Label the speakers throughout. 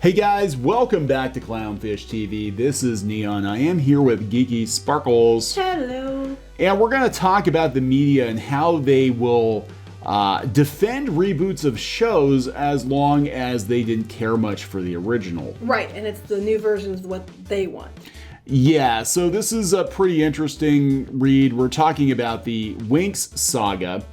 Speaker 1: Hey guys, welcome back to Clownfish TV. This is Kneon. I am here with Geeky Sparkles.
Speaker 2: Hello.
Speaker 1: And we're going to talk about the media and how they will defend reboots of shows as long as they didn't care much for the original.
Speaker 2: Right, and it's the new versions of what they want.
Speaker 1: Yeah, so this is a pretty interesting read. We're talking about the Winx Saga,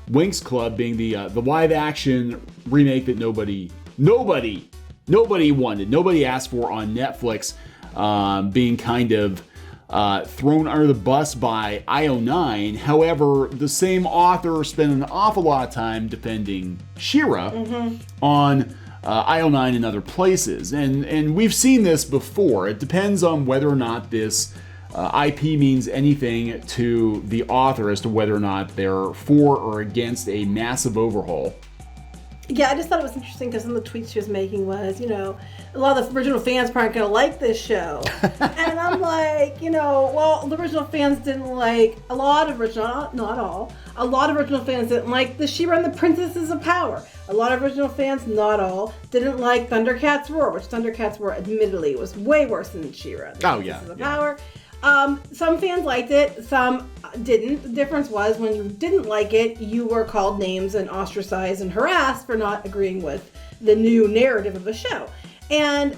Speaker 1: Winx Club being the live-action remake that nobody wanted, nobody asked for on Netflix, being kind of thrown under the bus by IO9. However, the same author spent an awful lot of time defending She-Ra on IO9 and other places. And we've seen this before. It depends on whether or not this IP means anything to the author as to whether or not they're for or against a massive overhaul.
Speaker 2: Yeah, I just thought it was interesting because some of the tweets she was making was, a lot of the original fans aren't going to like this show. And I'm like, well, the original fans didn't like, a lot of original fans didn't like the She-Ra and the Princesses of Power. A lot of original fans, not all, didn't like Thundercats Roar, which Thundercats Roar admittedly was way worse than She-Ra. Princesses of Power. Some fans liked it, some didn't. The difference was when you didn't like it, you were called names and ostracized and harassed for not agreeing with the new narrative of the show. And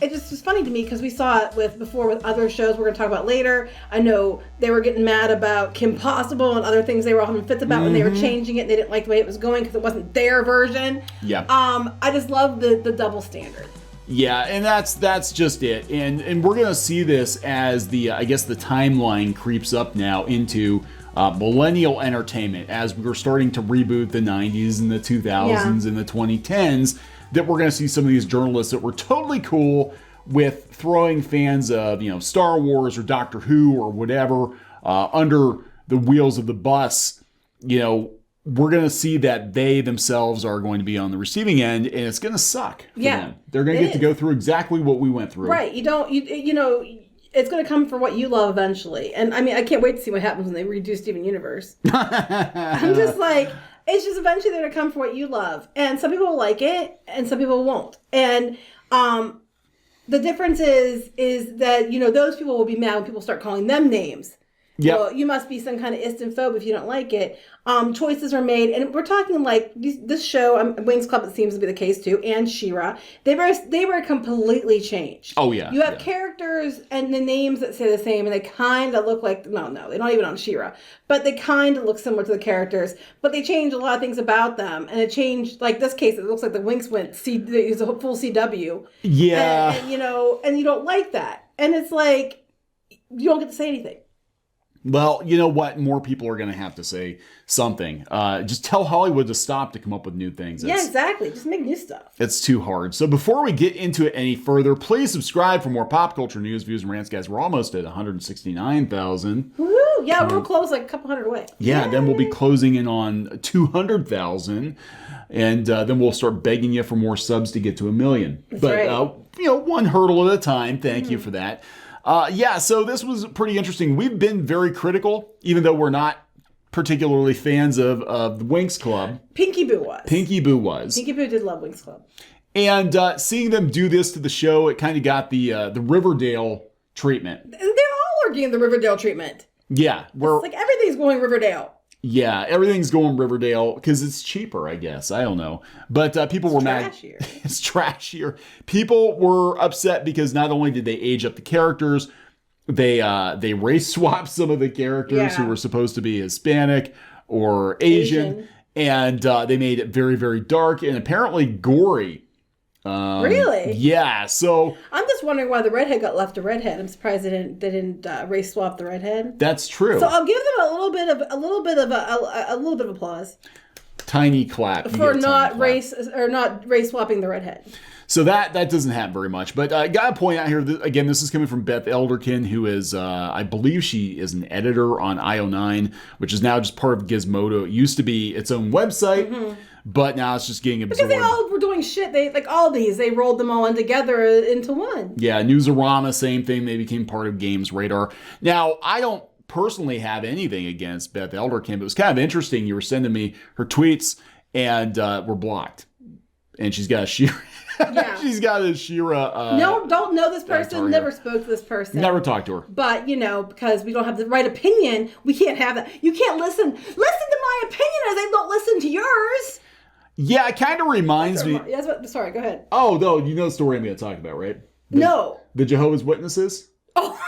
Speaker 2: it just was funny to me because we saw it before with other shows we're going to talk about later. I know they were getting mad about Kim Possible and other things they were all having fits about when they were changing it. And they didn't like the way it was going because it wasn't their version.
Speaker 1: Yeah.
Speaker 2: I just love the double standard.
Speaker 1: Yeah, and that's just it. And we're going to see this as the timeline creeps up now into millennial entertainment as we're starting to reboot the 90s and the 2000s and the 2010s, that we're going to see some of these journalists that were totally cool with throwing fans of, Star Wars or Doctor Who or whatever under the wheels of the bus. We're going to see that they themselves are going to be on the receiving end, and it's going to suck for them. They're going to get to go through exactly what we went through.
Speaker 2: Right. It's going to come for what you love eventually. And I mean, I can't wait to see what happens when they redo Steven Universe. I'm just like, it's just eventually they're going to come for what you love. And some people will like it, and some people won't. And the difference is that, those people will be mad when people start calling them names.
Speaker 1: Yep.
Speaker 2: Well, you must be some kind of istinphobe if you don't like it. Choices are made, and we're talking like this show, Winx Club, it seems to be the case too, and She-Ra. They were completely changed.
Speaker 1: Oh yeah.
Speaker 2: You have characters and the names that say the same, and they kind of look like they're not even on She-Ra, but they kind of look similar to the characters. But they changed a lot of things about them, and it changed. Like this case, it looks like the Winx went it's a full CW.
Speaker 1: Yeah.
Speaker 2: And you don't like that, and it's like you don't get to say anything.
Speaker 1: Well, you know what? More people are going to have to say something. Just tell Hollywood to stop to come up with new things.
Speaker 2: Yeah, exactly. Just make new stuff.
Speaker 1: It's too hard. So before we get into it any further, please subscribe for more pop culture news, views, and rants. Guys, we're almost at 169,000.
Speaker 2: Woo! Yeah, we'll close like a couple hundred away.
Speaker 1: Yeah, then we'll be closing in on 200,000. And then we'll start begging you for more subs to get to 1 million.
Speaker 2: That's
Speaker 1: but,
Speaker 2: right.
Speaker 1: One hurdle at a time. Thank you for that. So this was pretty interesting. We've been very critical, even though we're not particularly fans of the Winx Club.
Speaker 2: Pinky Boo was.
Speaker 1: Pinky Boo did
Speaker 2: love Winx Club. And
Speaker 1: seeing them do this to the show, it kind of got the Riverdale treatment.
Speaker 2: They all are getting the Riverdale treatment.
Speaker 1: Yeah.
Speaker 2: It's like everything's going Riverdale.
Speaker 1: Yeah, everything's going Riverdale because it's cheaper, I guess. I don't know. But people were mad. It's trashier. People were upset because not only did they age up the characters, they race swapped some of the characters who were supposed to be Hispanic or Asian. And they made it very, very dark and apparently gory.
Speaker 2: Really?
Speaker 1: Yeah. So
Speaker 2: I'm just wondering why the redhead got left a redhead. I'm surprised they didn't race swap the redhead.
Speaker 1: That's true.
Speaker 2: So I'll give them a little bit of applause.
Speaker 1: Tiny clap
Speaker 2: for not race swapping the redhead.
Speaker 1: So that doesn't happen very much. But I got to point out here, again, this is coming from Beth Elderkin, who is, I believe she is an editor on IO9, which is now just part of Gizmodo. It used to be its own website, but now it's just getting absorbed.
Speaker 2: Because they all were doing shit. They they rolled them all in together into one.
Speaker 1: Yeah, Newsarama, same thing. They became part of Games Radar. Now, I don't personally have anything against Beth Elderkin, but it was kind of interesting. You were sending me her tweets and were blocked. and she's got a She-Ra.
Speaker 2: Yeah.
Speaker 1: She's got a She-Ra.
Speaker 2: No, don't know this person.
Speaker 1: avatar
Speaker 2: Never
Speaker 1: here.
Speaker 2: spoke to this person.
Speaker 1: Never talked to her.
Speaker 2: But, because we don't have the right opinion, we can't have that. You can't listen. Listen to my opinion as they don't listen to yours.
Speaker 1: Yeah, it kind of reminds me.
Speaker 2: Sorry, go ahead.
Speaker 1: Oh, no, you know the story I'm going to talk about, right?
Speaker 2: No.
Speaker 1: The Jehovah's Witnesses?
Speaker 2: Oh,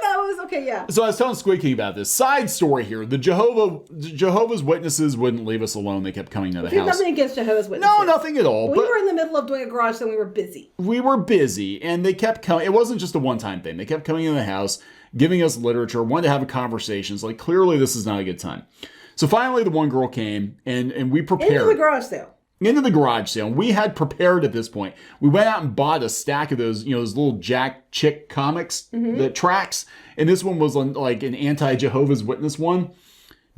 Speaker 2: that was, okay, yeah.
Speaker 1: So I was telling Squid King about this. Side story here. The Jehovah's Witnesses wouldn't leave us alone. They kept coming to the
Speaker 2: We have
Speaker 1: house.
Speaker 2: nothing against Jehovah's Witnesses.
Speaker 1: No, nothing at all.
Speaker 2: We were in the middle of doing a garage sale and we were busy.
Speaker 1: We were busy, and they kept coming. It wasn't just a one-time thing. They kept coming in the house, giving us literature, wanted to have a conversation. It's like, clearly this is not a good time. So finally the one girl came, and we prepared.
Speaker 2: Into the garage sale.
Speaker 1: Into the garage sale. We had prepared at this point. We went out and bought a stack of those, those little Jack Chick comics, the tracks. And this one was like an anti-Jehovah's Witness one,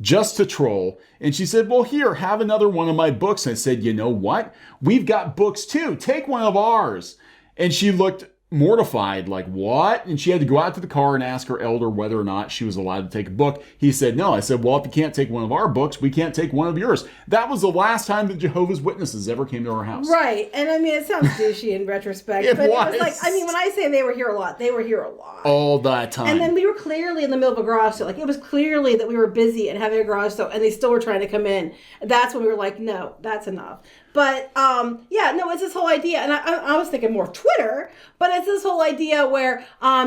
Speaker 1: just to troll. And she said, well, here, have another one of my books. And I said, you know what? We've got books too. Take one of ours. And she looked mortified, like, what? And she had to go out to the car and ask her elder whether or not she was allowed to take a book. He said no. I said, well, if you can't take one of our books, we can't take one of yours. That was the last time the Jehovah's Witnesses ever came to our house.
Speaker 2: Right. And I mean, it sounds douchey in retrospect.
Speaker 1: It
Speaker 2: but
Speaker 1: was.
Speaker 2: It was like, I mean, when I say they were here a lot, they were here a lot.
Speaker 1: All that time.
Speaker 2: And then we were clearly in the middle of a garage sale. Like, it was clearly that we were busy and having a garage sale, and they still were trying to come in. That's when we were like, no, that's enough. But, it's this whole idea, and I was thinking more Twitter, but it's this whole idea where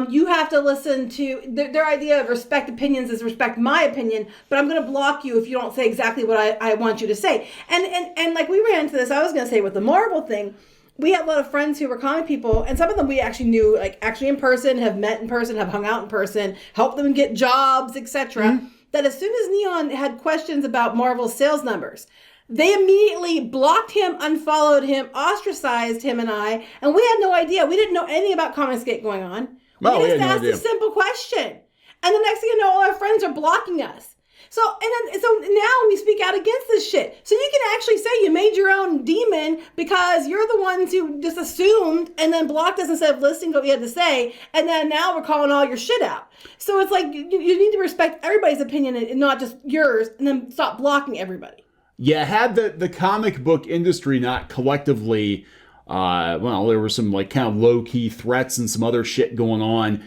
Speaker 2: you have to listen to, their idea of respect opinions is respect my opinion, but I'm going to block you if you don't say exactly what I want you to say. And like, we ran into this, I was going to say with the Marvel thing, we had a lot of friends who were comic people, and some of them we actually knew, like, actually in person, have met in person, have hung out in person, helped them get jobs, etc. That as soon as Kneon had questions about Marvel's sales numbers, they immediately blocked him, unfollowed him, ostracized him and we had no idea. We didn't know anything about Comicsgate going on. We just asked a simple question. And the next thing you know, all our friends are blocking us. So now we speak out against this shit. So you can actually say you made your own demon because you're the ones who just assumed and then blocked us instead of listening to what we had to say. And then now we're calling all your shit out. So it's like you need to respect everybody's opinion and not just yours, and then stop blocking everybody.
Speaker 1: Yeah, had the comic book industry not collectively, there were some like kind of low-key threats and some other shit going on,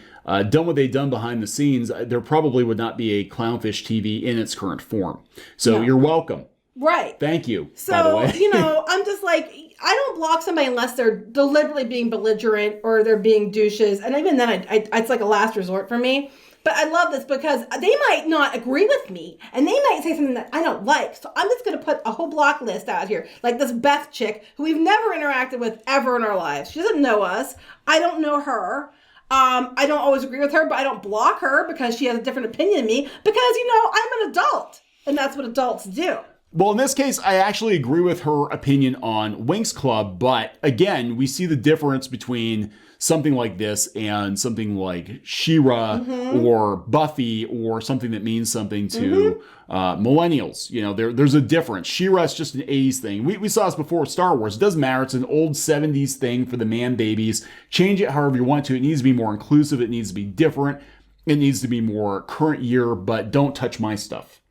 Speaker 1: done what they'd done behind the scenes, there probably would not be a Clownfish TV in its current form. So You're welcome.
Speaker 2: Right.
Speaker 1: Thank you,
Speaker 2: so,
Speaker 1: by the way.
Speaker 2: I'm just like, I don't block somebody unless they're deliberately being belligerent or they're being douches. And even then, it's like a last resort for me. But I love this because they might not agree with me and they might say something that I don't like. So I'm just going to put a whole block list out here. Like this Beth chick who we've never interacted with ever in our lives. She doesn't know us. I don't know her. I don't always agree with her, but I don't block her because she has a different opinion than me because, I'm an adult and that's what adults do.
Speaker 1: Well, in this case, I actually agree with her opinion on Winx Club, but again, we see the difference between something like this and something like She-Ra or Buffy or something that means something to millennials. There's a difference. She-Ra is just an 80s thing. We saw this before with Star Wars. It doesn't matter. It's an old 70s thing for the man babies. Change it however you want to. It needs to be more inclusive. It needs to be different. It needs to be more current year, but don't touch my stuff.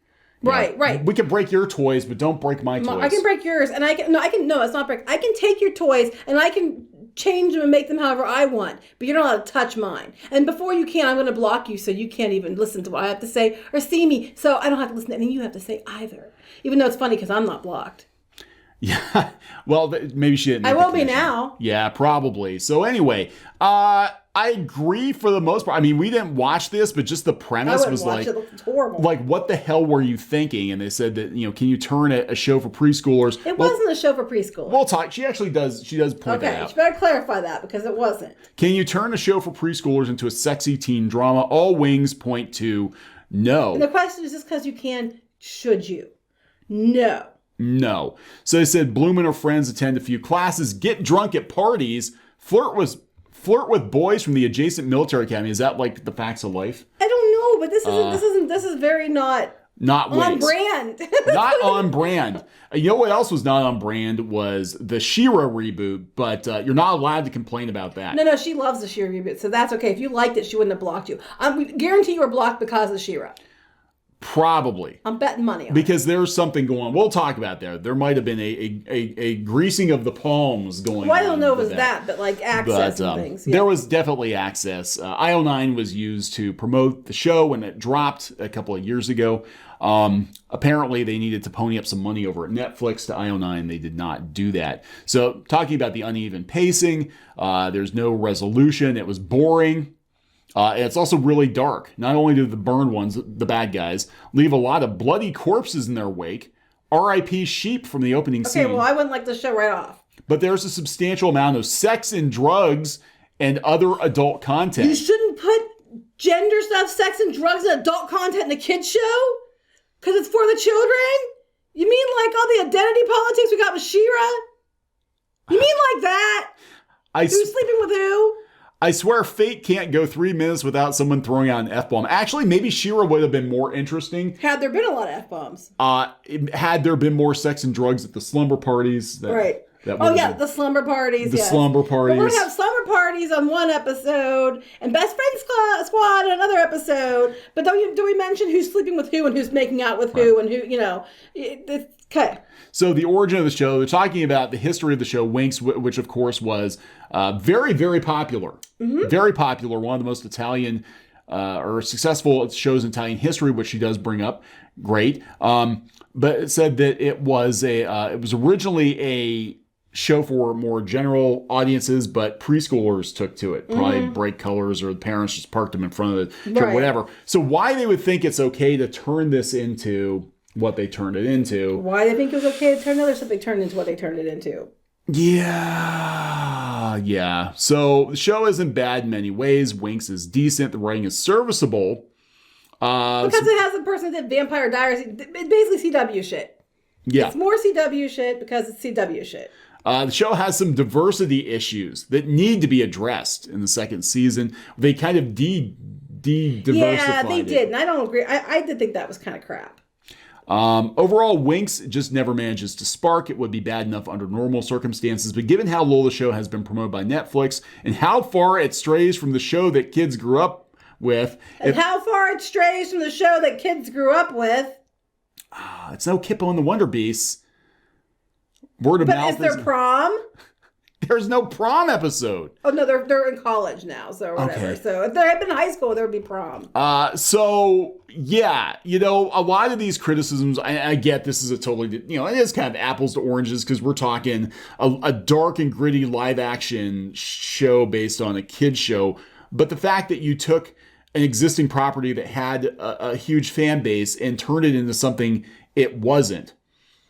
Speaker 2: Right.
Speaker 1: We can break your toys, but don't break my toys.
Speaker 2: I can break yours, and it's not break. I can take your toys, and I can change them and make them however I want, but you're not allowed to touch mine. And before you can, I'm going to block you so you can't even listen to what I have to say or see me, so I don't have to listen to anything you have to say either. Even though it's funny because I'm not blocked.
Speaker 1: Yeah, well, maybe she didn't.
Speaker 2: I will be now.
Speaker 1: Yeah, probably. So anyway, I agree for the most part. I mean, we didn't watch this, but just the premise was like,
Speaker 2: it looked horrible.
Speaker 1: Like, what the hell were you thinking? And they said that, can you turn a show for preschoolers?
Speaker 2: It wasn't a show for preschoolers.
Speaker 1: We'll talk. She actually does. She does point that out.
Speaker 2: Okay, you better clarify that because it wasn't.
Speaker 1: Can you turn a show for preschoolers into a sexy teen drama? All wings point to no.
Speaker 2: And the question is just because you can, should you? No.
Speaker 1: No. So they said Bloom and her friends attend a few classes, get drunk at parties, flirt with boys from the adjacent military academy. Is that like the facts of life?
Speaker 2: I don't know, but this is very not on brand.
Speaker 1: Not on brand. You know what else was not on brand was the She-Ra reboot, but you're not allowed to complain about that.
Speaker 2: No, she loves the She-Ra reboot, so that's okay. If you liked it, she wouldn't have blocked you. We guarantee you were blocked because of She-Ra.
Speaker 1: Probably.
Speaker 2: I'm betting money on
Speaker 1: because there's something going on. We'll talk about that. There might have been a greasing of the palms going on.
Speaker 2: Well, I don't know if it was that, but like access and things. Yeah.
Speaker 1: There was definitely access. IO9 was used to promote the show when it dropped a couple of years ago. Apparently, they needed to pony up some money over at Netflix to IO9. They did not do that. So, talking about the uneven pacing, there's no resolution. It was boring. And it's also really dark. Not only do the burned ones, the bad guys, leave a lot of bloody corpses in their wake. R.I.P. sheep from the opening scene.
Speaker 2: Okay, well, I wouldn't like the show right off.
Speaker 1: But there's a substantial amount of sex and drugs and other adult content.
Speaker 2: You shouldn't put gender stuff, sex and drugs and adult content in a kid's show? Because it's for the children? You mean like all the identity politics we got with She-Ra? You mean like that? Who's sleeping with who?
Speaker 1: I swear fate can't go 3 minutes without someone throwing out an F-bomb. Actually, maybe She-Ra would have been more interesting.
Speaker 2: Had there been a lot of F-bombs.
Speaker 1: Had there been more sex and drugs at the slumber parties.
Speaker 2: Right. The slumber parties.
Speaker 1: The slumber parties.
Speaker 2: But we're going to have slumber parties on one episode and best friends squad on another episode. But do we mention who's sleeping with who and who's making out with who and who, okay.
Speaker 1: So the origin of the show, they're talking about the history of the show, Winx, which of course was very, very popular. Mm-hmm. Very popular, one of the most Italian or successful shows in Italian history, which she does bring up. Great. But it said that it was originally a show for more general audiences, but preschoolers took to it. Probably bright colors, or the parents just parked them in front of the show, whatever. So why they would think it's okay to turn this into what they turned it into.
Speaker 2: Why they think it was okay to turn other stuff they turned into what they turned it into.
Speaker 1: Yeah. So the show isn't bad in many ways. Winx is decent. The writing is serviceable.
Speaker 2: Because it has a person that did Vampire Diaries. It's basically CW shit.
Speaker 1: Yeah.
Speaker 2: It's more CW shit because it's CW shit.
Speaker 1: The show has some diversity issues that need to be addressed in the second season. They kind of diversified.
Speaker 2: Yeah, they did. And I don't agree. I did think that was kind of crap.
Speaker 1: Overall, Winx just never manages to spark. It would be bad enough under normal circumstances, but given how low the show has been promoted by Netflix and how far it strays from the show that kids grew up with.
Speaker 2: How far it strays from the show that kids grew up with.
Speaker 1: It's no Kippo and the Wonder Beasts. Word of mouth.
Speaker 2: But is there prom?
Speaker 1: There's no prom episode.
Speaker 2: Oh, no, they're in college now, so whatever. Okay. So if they had been in high school, there would be prom.
Speaker 1: So, yeah, a lot of these criticisms, I get this is a totally, it is kind of apples to oranges because we're talking a dark and gritty live action show based on a kid's show. But the fact that you took an existing property that had a huge fan base and turned it into something it wasn't,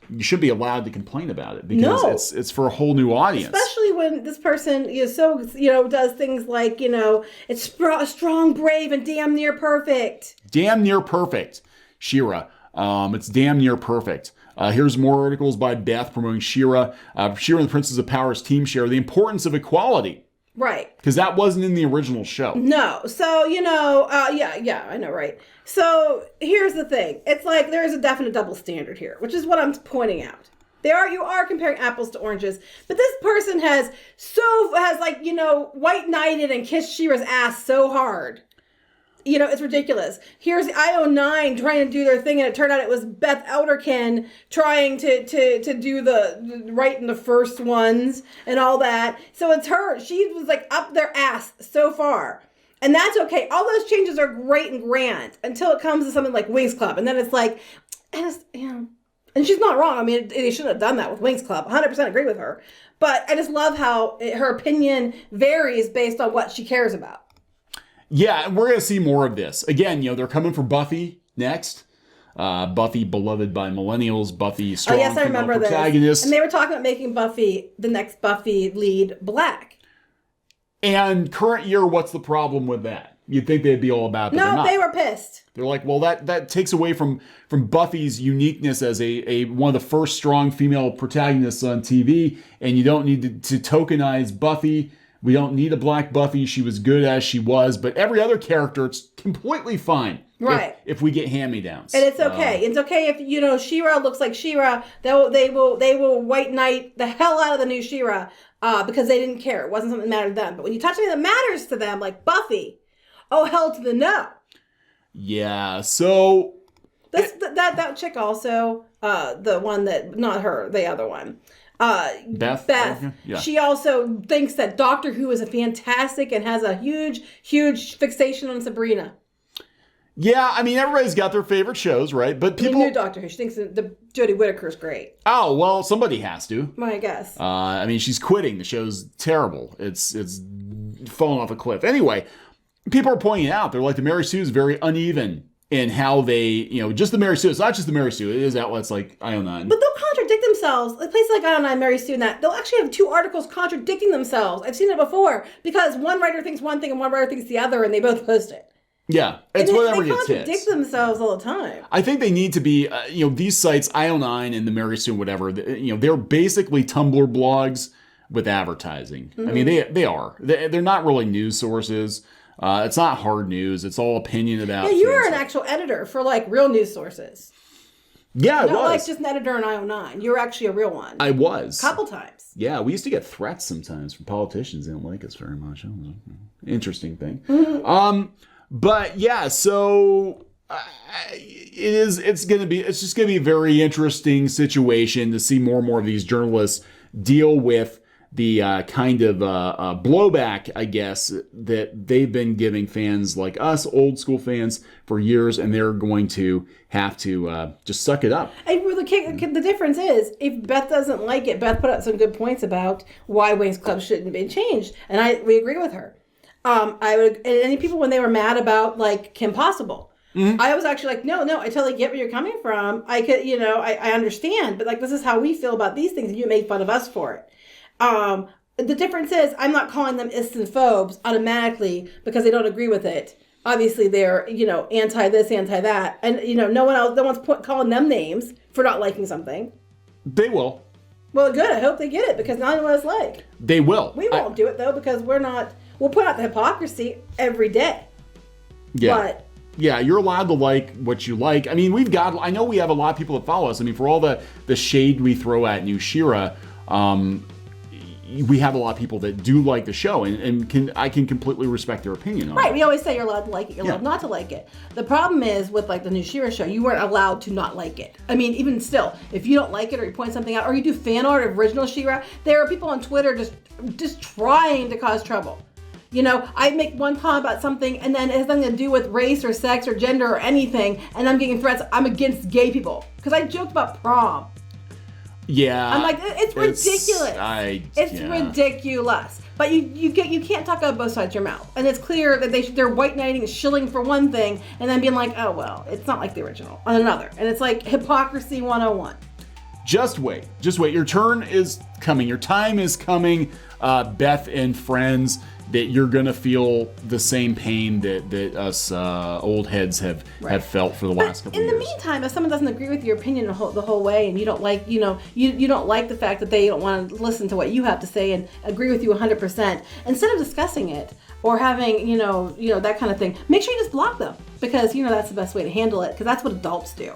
Speaker 1: you should be allowed to complain about it because it's for a whole new audience.
Speaker 2: Especially when this person does things like, it's strong, brave, and damn near perfect.
Speaker 1: Damn near perfect. She-Ra. It's damn near perfect. Here's more articles by Beth promoting She-Ra. She-Ra and the Princess of Power's team share the importance of equality.
Speaker 2: Right.
Speaker 1: Because that wasn't in the original show.
Speaker 2: No. So, yeah, I know, right? So, here's the thing. It's like there is a definite double standard here, which is what I'm pointing out. You are comparing apples to oranges, but this person has white knighted and kissed She-Ra's ass so hard. It's ridiculous. Here's IO9 trying to do their thing, and it turned out it was Beth Elderkin trying to do the right in the first ones and all that. So it's her. She was like up their ass so far. And that's okay. All those changes are great and grand until it comes to something like Winx Club. And then it's like, and she's not wrong. I mean, they shouldn't have done that with Winx Club. 100% agree with her. But I just love how her opinion varies based on what she cares about.
Speaker 1: Yeah, and we're going to see more of this. Again, they're coming for Buffy next. Buffy beloved by millennials. Buffy strong female protagonist.
Speaker 2: And they were talking about making Buffy, the next Buffy lead, black.
Speaker 1: And current year, what's the problem with that? You'd think they'd be all about it, but they're not.
Speaker 2: They were pissed.
Speaker 1: They're like, well, that takes away from Buffy's uniqueness as a one of the first strong female protagonists on TV, and you don't need to tokenize Buffy. We don't need a black Buffy. She was good as she was, but every other character, it's completely fine.
Speaker 2: Right.
Speaker 1: If we get hand-me-downs.
Speaker 2: And it's okay. It's okay if, She-Ra looks like She-Ra. They will white knight the hell out of the new She-Ra because they didn't care. It wasn't something that mattered to them. But when you touch something that matters to them, like Buffy, oh, hell to the no.
Speaker 1: Yeah. So
Speaker 2: That chick also, the one that, not her, the other one.
Speaker 1: Beth. Yeah.
Speaker 2: She also thinks that Doctor Who is a fantastic and has a huge fixation on Sabrina.
Speaker 1: Yeah, I mean, everybody's got their favorite shows, right? But people...
Speaker 2: The new Doctor Who. She thinks the Jodie Whittaker's great.
Speaker 1: Oh, well, somebody has to.
Speaker 2: Well, I guess.
Speaker 1: I mean, she's quitting. The show's terrible. It's falling off a cliff. Anyway, people are pointing out, they're like, the Mary Sue is very uneven in how they, just the Mary Sue. It's not just the Mary Sue. It is outlets like IO9.
Speaker 2: But they'll contradict themselves. Like places like IO9, Mary Sue, and that, they'll actually have 2 articles contradicting themselves. I've seen it before. Because one writer thinks one thing and one writer thinks the other, and they both post it.
Speaker 1: Yeah, it's whatever
Speaker 2: they
Speaker 1: gets hits.
Speaker 2: They contradict themselves all the time.
Speaker 1: I think they need to be, these sites, IO9 and the Mary Sue, whatever, they're basically Tumblr blogs with advertising. Mm-hmm. I mean, they are. They're not really news sources. It's not hard news. It's all opinion about.
Speaker 2: Yeah, you are an actual editor for like real news sources.
Speaker 1: Yeah, I was.
Speaker 2: Not like just an editor in IO9. You were actually a real one.
Speaker 1: I was.
Speaker 2: A couple times.
Speaker 1: Yeah, we used to get threats sometimes from politicians. They don't like us very much. Interesting thing.
Speaker 2: Mm-hmm.
Speaker 1: But yeah, so it's just gonna be a very interesting situation to see more and more of these journalists deal with the kind of blowback, I guess, that they've been giving fans like us, old school fans, for years, and they're going to have to just suck it up.
Speaker 2: And the difference is, if Beth doesn't like it, Beth put up some good points about why Winx Club shouldn't be changed, and we agree with her. I would, and any people when they were mad about like Kim Possible, I was actually like, no, I totally get where you're coming from. I could, I understand, but like this is how we feel about these things, and you make fun of us for it. The difference is, I'm not calling them ists and phobes automatically because they don't agree with it. Obviously, they're anti this, anti that, and no one's calling them names for not liking something.
Speaker 1: They will.
Speaker 2: Well, good. I hope they get it because now I know what it's like.
Speaker 1: They will.
Speaker 2: We won't do it though because we're not. We'll put out the hypocrisy every day.
Speaker 1: Yeah.
Speaker 2: But,
Speaker 1: yeah, you're allowed to like what you like. I mean, I know we have a lot of people that follow us. I mean, for all the shade we throw at New Shira, we have a lot of people that do like the show, and I can completely respect their opinion on it.
Speaker 2: Right, we always say you're allowed to like it, you're allowed not to like it. The problem is with like the New Shira show, you weren't allowed to not like it. I mean, even still, if you don't like it or you point something out, or you do fan art of original She-Ra, there are people on Twitter just trying to cause trouble. I make one comment about something and then it has nothing to do with race or sex or gender or anything, and I'm getting threats. I'm against gay people because I joked about prom.
Speaker 1: Yeah,
Speaker 2: I'm like, it's ridiculous. It's ridiculous. But you can't talk out both sides of your mouth, and it's clear that they're white knighting and shilling for one thing, and then being like, oh well, it's not like the original on another, and it's like hypocrisy 101.
Speaker 1: Just wait. Your turn is coming. Your time is coming, Beth and friends. That you're gonna feel the same pain that us old heads have felt for the last couple of years.
Speaker 2: In the meantime, if someone doesn't agree with your opinion the whole way, and you don't like, you don't like the fact that they don't want to listen to what you have to say and agree with you 100%, instead of discussing it or having, that kind of thing, make sure you just block them because that's the best way to handle it because that's what adults do.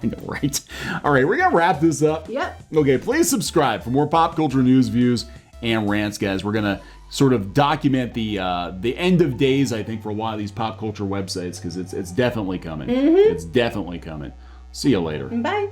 Speaker 1: I know, right? All right, we're gonna wrap this up.
Speaker 2: Yep.
Speaker 1: Okay, please subscribe for more pop culture news, views, and rants, guys. We're gonna sort of document the end of days, I think, for a lot of these pop culture websites because it's definitely coming. Mm-hmm. It's definitely coming. See you later.
Speaker 2: Bye.